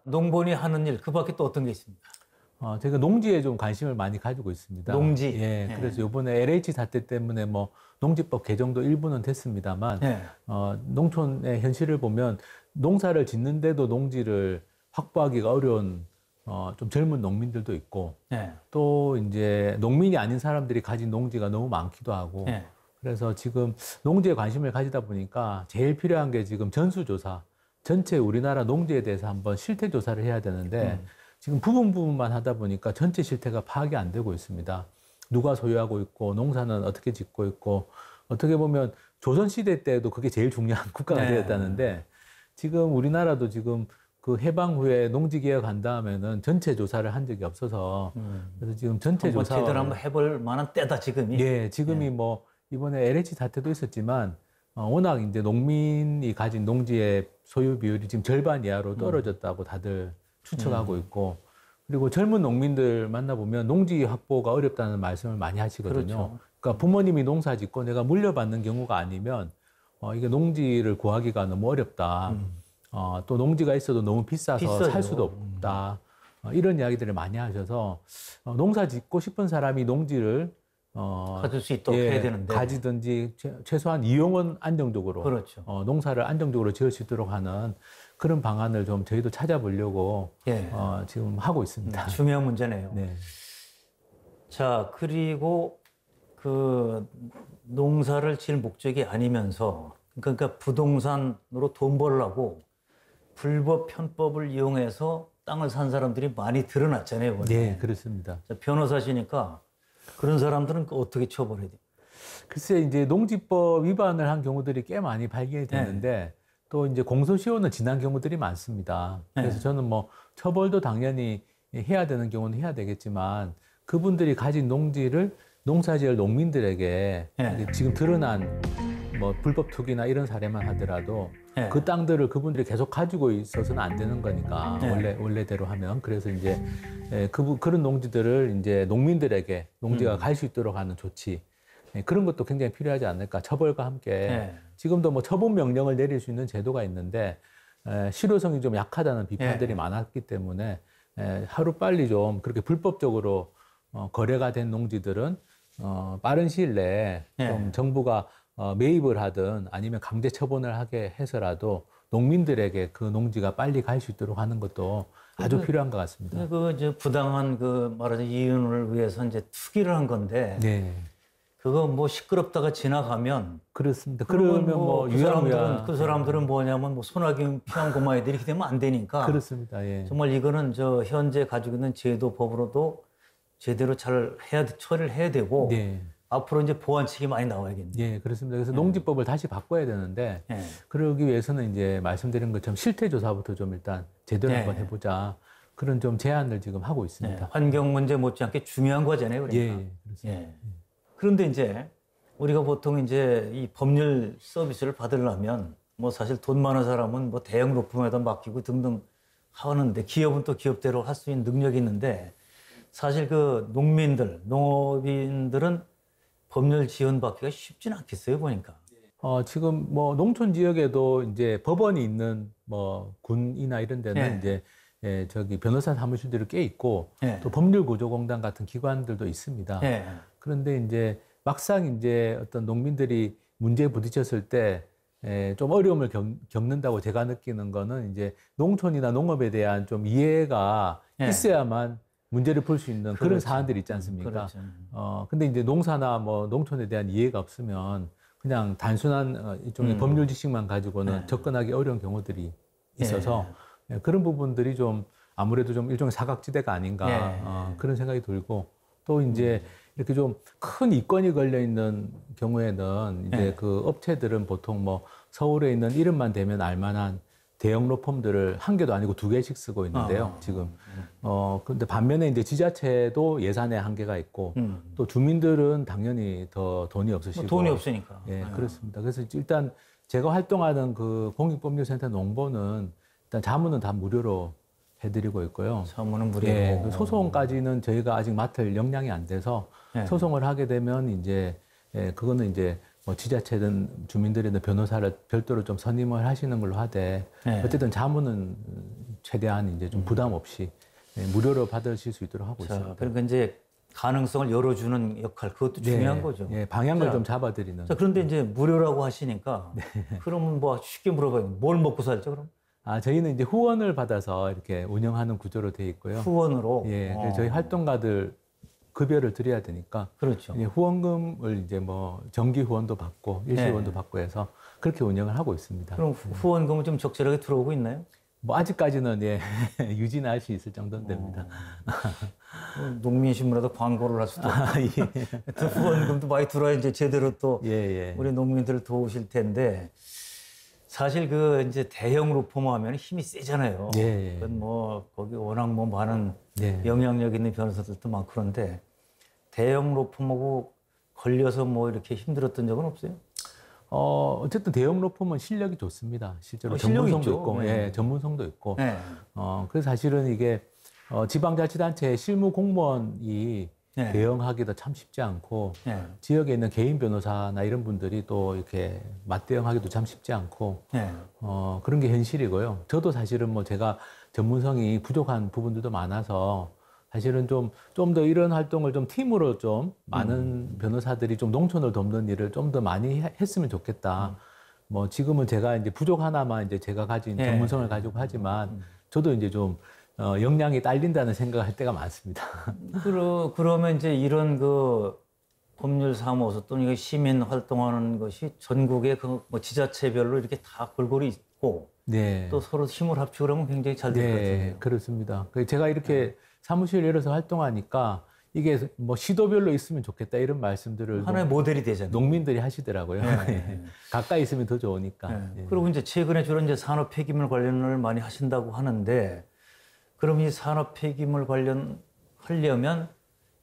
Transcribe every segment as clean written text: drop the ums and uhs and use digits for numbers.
농본이 하는 일, 그 밖에 또 어떤 게 있습니까? 제가 농지에 좀 관심을 많이 가지고 있습니다. 농지? 예, 그래서 이번에 LH 사태 때문에 뭐 농지법 개정도 일부는 됐습니다만, 농촌의 현실을 보면 농사를 짓는데도 농지를 확보하기가 어려운 좀 젊은 농민들도 있고, 또 이제 농민이 아닌 사람들이 가진 농지가 너무 많기도 하고, 그래서 지금 농지에 관심을 가지다 보니까 제일 필요한 게 지금 전수조사, 전체 우리나라 농지에 대해서 한번 실태 조사를 해야 되는데, 지금 부분만 하다 보니까 전체 실태가 파악이 안 되고 있습니다. 누가 소유하고 있고, 농사는 어떻게 짓고 있고, 어떻게 보면 조선시대 때도 그게 제일 중요한 국가가 되었다는데, 지금 우리나라도 지금 그 해방 후에 농지개혁한 다음에는 전체 조사를 한 적이 없어서, 그래서 지금 전체 조사. 제대로 한번 해볼 만한 때다, 지금이. 예, 지금이 뭐, 이번에 LH 사태도 있었지만, 워낙 이제 농민이 가진 농지의 소유 비율이 지금 절반 이하로 떨어졌다고 다들 추측하고 있고, 그리고 젊은 농민들 만나보면 농지 확보가 어렵다는 말씀을 많이 하시거든요. 그렇죠. 그러니까 부모님이 농사 짓고 내가 물려받는 경우가 아니면, 이게 농지를 구하기가 너무 어렵다. 또 농지가 있어도 너무 비싸서 비싸죠. 살 수도 없다. 이런 이야기들을 많이 하셔서, 농사 짓고 싶은 사람이 농지를 가질 수 있도록 해야 되는데. 가지든지 최소한 이용은 안정적으로. 그렇죠. 농사를 안정적으로 지을 수 있도록 하는 그런 방안을 좀 저희도 찾아보려고 지금 하고 있습니다. 중요한 문제네요. 네. 자, 그리고 그 농사를 지을 목적이 아니면서 그러니까 부동산으로 돈 벌려고 불법 편법을 이용해서 땅을 산 사람들이 많이 드러났잖아요. 이번에. 네, 그렇습니다. 자, 변호사시니까 그런 사람들은 어떻게 처벌해야 돼요? 글쎄, 이제 농지법 위반을 한 경우들이 꽤 많이 발견이 됐는데, 또 이제 공소시효는 지난 경우들이 많습니다. 그래서 저는 뭐 처벌도 당연히 해야 되는 경우는 해야 되겠지만, 그분들이 가진 농지를 농사지을 농민들에게 지금 드러난 뭐 불법 투기나 이런 사례만 하더라도 그 땅들을 그분들이 계속 가지고 있어서는 안 되는 거니까 원래대로 하면. 그래서 이제 그런 농지들을 이제 농민들에게 농지가 갈 수 있도록 하는 조치, 그런 것도 굉장히 필요하지 않을까. 처벌과 함께 지금도 뭐 처분 명령을 내릴 수 있는 제도가 있는데 실효성이 좀 약하다는 비판들이 많았기 때문에 하루빨리 좀 그렇게 불법적으로 거래가 된 농지들은 빠른 시일 내에 좀 정부가 매입을 하든 아니면 강제 처분을 하게 해서라도 농민들에게 그 농지가 빨리 갈 수 있도록 하는 것도 아주 필요한 것 같습니다. 그 이제 부당한 그 말하자면 이윤을 위해서 이제 투기를 한 건데, 그거 뭐 시끄럽다가 지나가면 그렇습니다. 그러면 뭐 그 사람들은 뭐냐면 뭐 소나기 피한 고마애들이 이렇게 되면 안 되니까. 그렇습니다. 정말 이거는 저 현재 가지고 있는 제도법으로도 제대로 잘 처리를 해야 되고. 앞으로 이제 보완책이 많이 나와야겠네요. 예, 그렇습니다. 그래서 농지법을 다시 바꿔야 되는데, 그러기 위해서는 이제 말씀드린 것처럼 실태조사부터 좀 일단 제대로 한번 해보자. 그런 좀 제안을 지금 하고 있습니다. 환경 문제 못지않게 중요한 거잖아요. 그러니까. 그렇습니다. 그런데 이제 우리가 보통 이제 이 법률 서비스를 받으려면 뭐 사실 돈 많은 사람은 뭐 대형 로펌에다 맡기고 등등 하는데, 기업은 또 기업대로 할 수 있는 능력이 있는데, 사실 그 농업인들은 법률 지원받기가 쉽지는 않겠어요, 보니까. 지금 뭐 농촌 지역에도 이제 법원이 있는 뭐 군이나 이런 데는 이제 저기 변호사 사무실들이 꽤 있고, 또 법률구조공단 같은 기관들도 있습니다. 그런데 이제 막상 이제 어떤 농민들이 문제에 부딪혔을 때 좀 어려움을 겪는다고 제가 느끼는 거는 이제 농촌이나 농업에 대한 좀 이해가 있어야만 문제를 풀 수 있는 그런 사안들이 있지 않습니까? 근데 이제 농사나 뭐 농촌에 대한 이해가 없으면 그냥 단순한 일종의 법률 지식만 가지고는 접근하기 어려운 경우들이 있어서 그런 부분들이 좀 아무래도 좀 일종의 사각지대가 아닌가 그런 생각이 들고, 또 이제 이렇게 좀 큰 이권이 걸려 있는 경우에는 이제 그 업체들은 보통 뭐 서울에 있는 이름만 대면 알만한 대형 로펌들을 한 개도 아니고 두 개씩 쓰고 있는데요, 지금. 근데 반면에 이제 지자체도 예산에 한계가 있고, 또 주민들은 당연히 더 돈이 없으시고. 돈이 없으니까. 그렇습니다. 그래서 일단 제가 활동하는 그 공익법률센터 농보는 일단 자문은 다 무료로 해드리고 있고요. 자문은 무료로. 그 소송까지는 저희가 아직 맡을 역량이 안 돼서 소송을 하게 되면 이제, 그거는 이제 뭐 지자체든 주민들이든 변호사를 별도로 좀 선임을 하시는 걸로 하되 네. 어쨌든 자문은 최대한 이제 좀 부담 없이 무료로 받으실 수 있도록 하고 있습니다. 그러니까 이제 가능성을 열어주는 역할 그것도 중요한 네, 거죠. 예, 방향을 좀 잡아드리는. 그런데 이제 무료라고 하시니까 그러면 뭐 쉽게 물어봐요. 뭘 먹고 살죠 그럼? 저희는 이제 후원을 받아서 이렇게 운영하는 구조로 되어 있고요. 후원으로. 예, 그래서 저희 활동가들 급여를 드려야 되니까. 그렇죠. 이제 후원금을 이제 뭐 정기 후원도 받고 일시 후원도 받고 해서 그렇게 운영을 하고 있습니다. 그럼 후원금은 좀 적절하게 들어오고 있나요? 뭐 아직까지는 예, 유지는 할 수 있을 정도는 됩니다. 농민신문에도 광고를 할 수도 예. 또 후원금도 많이 들어야 이제 제대로 또 예, 예. 우리 농민들을 도우실 텐데 사실 그 이제 대형 로펌하면 힘이 세잖아요. 예, 예. 그건 뭐 거기 워낙 뭐 많은 예. 영향력 있는 변호사들도 많고 그런데 대형 로펌하고 걸려서 뭐 이렇게 힘들었던 적은 없어요? 어쨌든 대형 로펌은 실력이 좋습니다. 실제로 실력이 전문성도 있죠. 있고, 네. 예, 전문성도 있고. 네. 그래서 사실은 이게 지방자치단체 실무 공무원이 네. 대응하기도 참 쉽지 않고 네. 지역에 있는 개인 변호사나 이런 분들이 또 이렇게 맞대응하기도 참 쉽지 않고 네. 그런 게 현실이고요. 저도 사실은 뭐 제가 전문성이 부족한 부분들도 많아서 사실은 좀 더 이런 활동을 좀 팀으로 좀 많은 변호사들이 좀 농촌을 돕는 일을 좀 더 많이 했으면 좋겠다. 뭐 지금은 제가 이제 부족 하나만 이제 제가 가진 네. 전문성을 가지고 하지만 저도 이제 좀 역량이 딸린다는 생각을 할 때가 많습니다. 그러면 이제 이런 그 법률 사무소 또는 이거 시민 활동하는 것이 전국의 그 뭐 지자체별로 이렇게 다 골고루 있고 네. 또 서로 힘을 합치고 그러면 굉장히 잘 될 것 네, 같아요. 그렇습니다. 제가 이렇게 사무실 열어서 활동하니까 이게 뭐 시도별로 있으면 좋겠다 이런 말씀들을 하나의 모델이 되잖아요. 농민들이 하시더라고요. 네. 가까이 있으면 더 좋으니까. 네. 예. 그리고 이제 최근에 주로 이제 산업 폐기물 관련을 많이 하신다고 하는데 그럼 이 산업 폐기물 관련하려면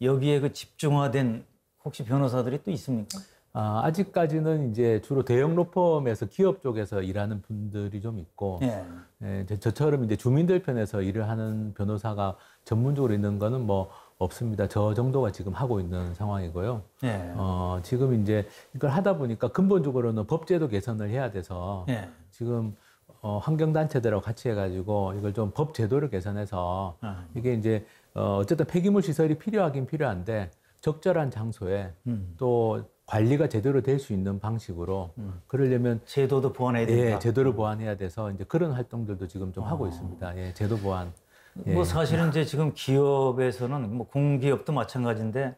여기에 그 집중화된 혹시 변호사들이 또 있습니까? 아직까지는 이제 주로 대형 로펌에서 기업 쪽에서 일하는 분들이 좀 있고, 네. 저처럼 이제 주민들 편에서 일을 하는 변호사가 전문적으로 있는 거는 뭐 없습니다. 저 정도가 지금 하고 있는 상황이고요. 네. 지금 이제 이걸 하다 보니까 근본적으로는 법제도 개선을 해야 돼서 네. 지금 환경단체들하고 같이 해가지고 이걸 좀 법제도를 개선해서 이게 이제 어쨌든 폐기물 시설이 필요하긴 필요한데 적절한 장소에 또 관리가 제대로 될 수 있는 방식으로 그러려면 제도도 보완해야 된다. 예, 제도를 보완해야 돼서 이제 그런 활동들도 지금 좀 하고 있습니다. 예, 제도 보완. 뭐 사실은 이제 지금 기업에서는 뭐 공기업도 마찬가지인데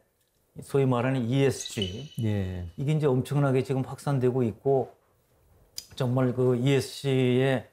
소위 말하는 ESG 예. 이게 이제 엄청나게 지금 확산되고 있고 정말 그 ESG의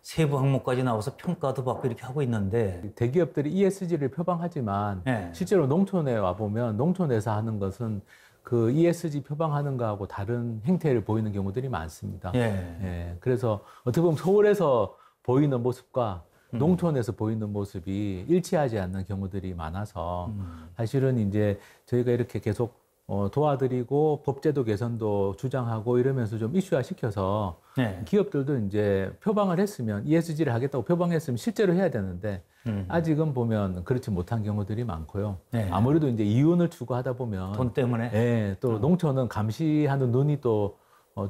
세부 항목까지 나와서 평가도 받고 이렇게 하고 있는데 대기업들이 ESG를 표방하지만 네. 실제로 농촌에 와 보면 농촌에서 하는 것은 그 ESG 표방하는 거하고 다른 행태를 보이는 경우들이 많습니다. 예. 예, 그래서 어떻게 보면 서울에서 보이는 모습과 농촌에서 보이는 모습이 일치하지 않는 경우들이 많아서 사실은 이제 저희가 이렇게 계속 도와드리고 법제도 개선도 주장하고 이러면서 좀 이슈화 시켜서 네. 기업들도 이제 표방을 했으면 ESG를 하겠다고 표방했으면 실제로 해야 되는데 아직은 보면 그렇지 못한 경우들이 많고요. 네. 아무래도 이제 이윤을 추구하다 보면 돈 때문에 예, 또 농촌은 감시하는 눈이 또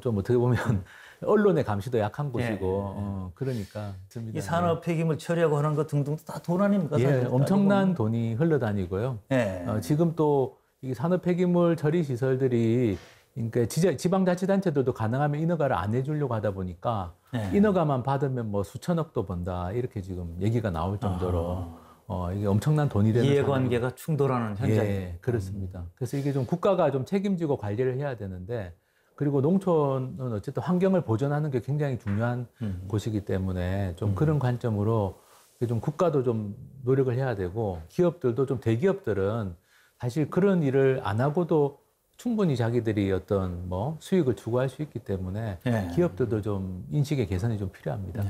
좀 어떻게 보면 언론의 감시도 약한 곳이고 그러니까 이 산업 폐기물 처리하고 하는 것 등등도 다 돈 아닙니까? 예, 사실 엄청난 돈이 흘러다니고요. 예. 지금 또 이 산업 폐기물 처리 시설들이 그러니까 지방자치단체들도 가능하면 인허가를 안 해주려고 하다 보니까 네. 인허가만 받으면 뭐 수천억도 번다 이렇게 지금 얘기가 나올 정도로 이게 엄청난 돈이 되는 이해관계가 충돌하는 현장. 예, 그렇습니다. 그래서 이게 좀 국가가 좀 책임지고 관리를 해야 되는데 그리고 농촌은 어쨌든 환경을 보존하는 게 굉장히 중요한 곳이기 때문에 좀 그런 관점으로 좀 국가도 좀 노력을 해야 되고 기업들도 좀 대기업들은 사실 그런 일을 안 하고도 충분히 자기들이 어떤 뭐 수익을 추구할 수 있기 때문에 예. 기업들도 좀 인식의 개선이 좀 필요합니다.